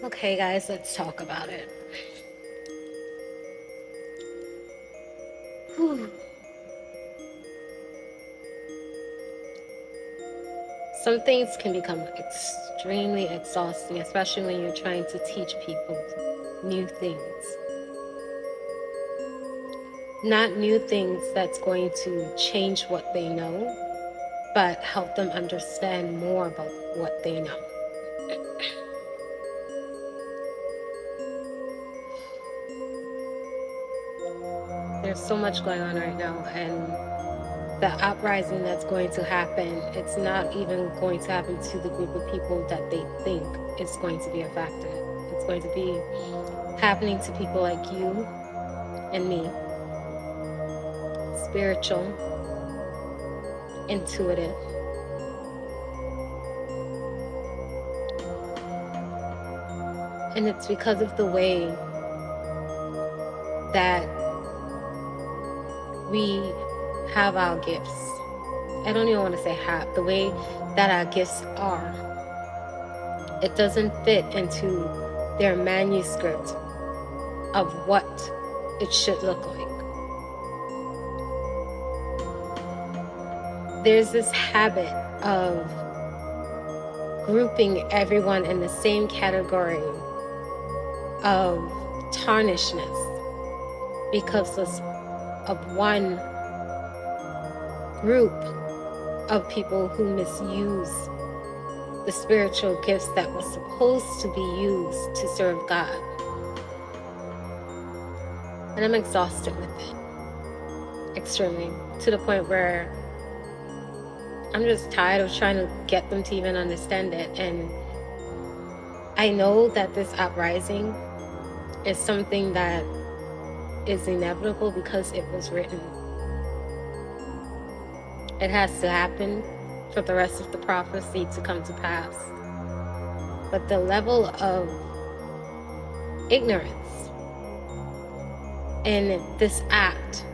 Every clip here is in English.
Okay, guys, let's talk about it. Whew. Some things can become extremely exhausting, especially when you're trying to teach people new things. Not new things that's going to change what they know, but help them understand more about what they know. There's so much going on right now, and the uprising that's going to happen, it's not even going to happen to the group of people that they think is going to be affected. It's going to be happening to people like you and me, spiritual, intuitive. And it's because of the way that we have our gifts. I don't even want to say have, the way that our gifts are. It doesn't fit into their manuscript of what it should look like. There's this habit of grouping everyone in the same category of tarnishedness because of one group of people who misuse the spiritual gifts that were supposed to be used to serve God. And I'm exhausted with it, extremely, to the point where I'm just tired of trying to get them to even understand it. And I know that this uprising is something that is inevitable because it was written. It has to happen for the rest of the prophecy to come to pass. But the level of ignorance in this act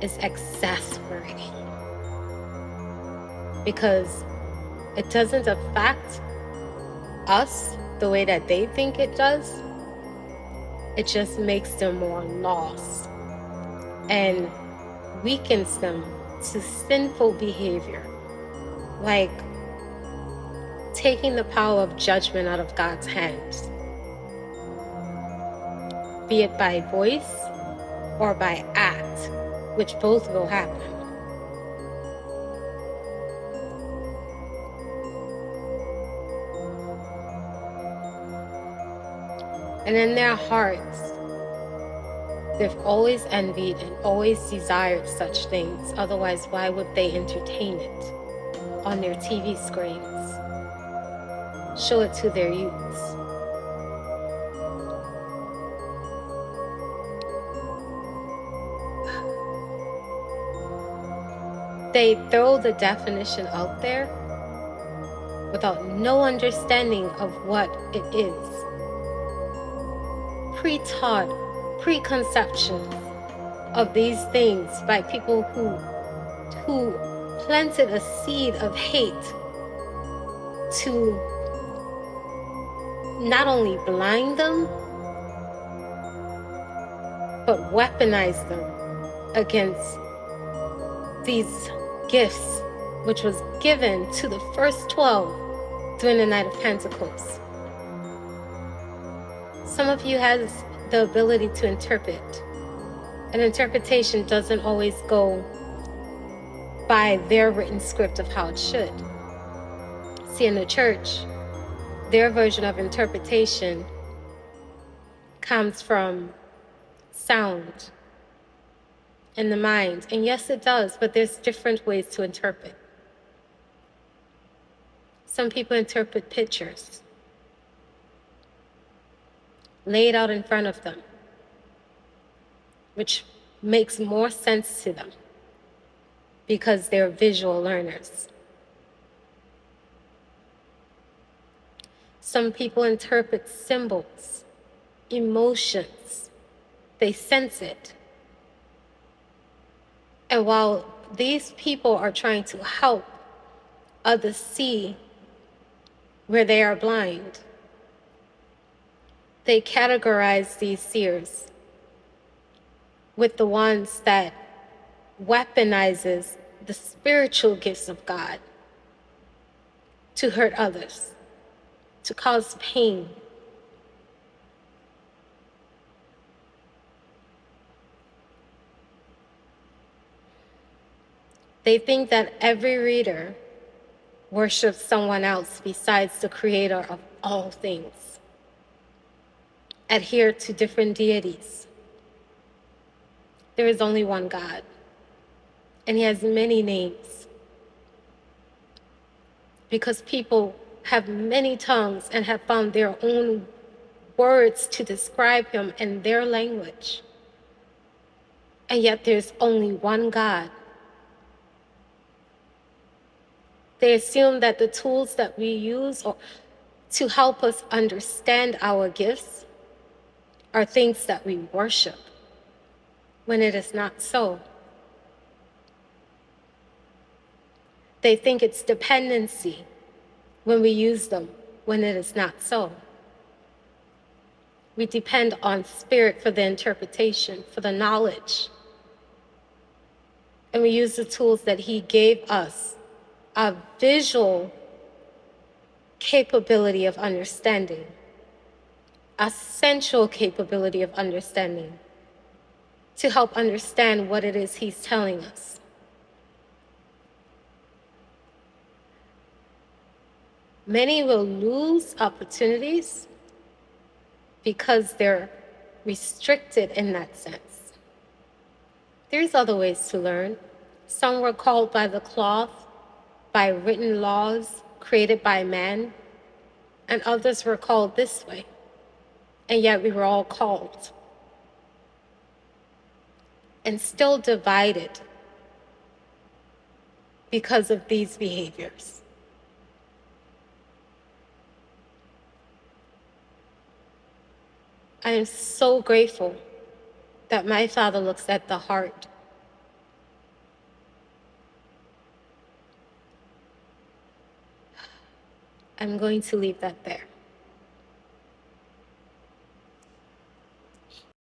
is exasperating because it doesn't affect us the way that they think it does. It just makes them more lost and weakens them to sinful behavior, like taking the power of judgment out of God's hands, be it by voice or by act, which both will happen. And in their hearts, they've always envied and always desired such things. Otherwise, why would they entertain it on their TV screens? Show it to their youths. They throw the definition out there without no understanding of what it is. Pre-taught preconceptions of these things by people who planted a seed of hate to not only blind them, but weaponize them against these gifts, which was given to the first 12 during the night of Pentecost. Some of you has the ability to interpret. An interpretation doesn't always go by their written script of how it should. See, in the church, their version of interpretation comes from sound in the mind. And yes, it does, but there's different ways to interpret. Some people interpret pictures laid out in front of them, which makes more sense to them because they're visual learners. Some people interpret symbols, emotions. They sense it. And while these people are trying to help others see where they are blind, They categorize these seers with the ones that weaponizes the spiritual gifts of God to hurt others, to cause pain. They think that every reader worships someone else besides the creator of all things, adhere to different deities. There is only one God, and he has many names because people have many tongues and have found their own words to describe him in their language. And yet there's only one God. They assume that the tools that we use to help us understand our gifts are things that we worship, when it is not so. They think it's dependency when we use them, when it is not so. We depend on spirit for the interpretation, for the knowledge. And we use the tools that he gave us, a visual capability of understanding, a sensual capability of understanding, to help understand what it is he's telling us. Many will lose opportunities because they're restricted in that sense. There's other ways to learn. Some were called by the cloth, by written laws created by man, and others were called this way. And yet we were all called and still divided because of these behaviors. I am so grateful that my Father looks at the heart. I'm going to leave that there.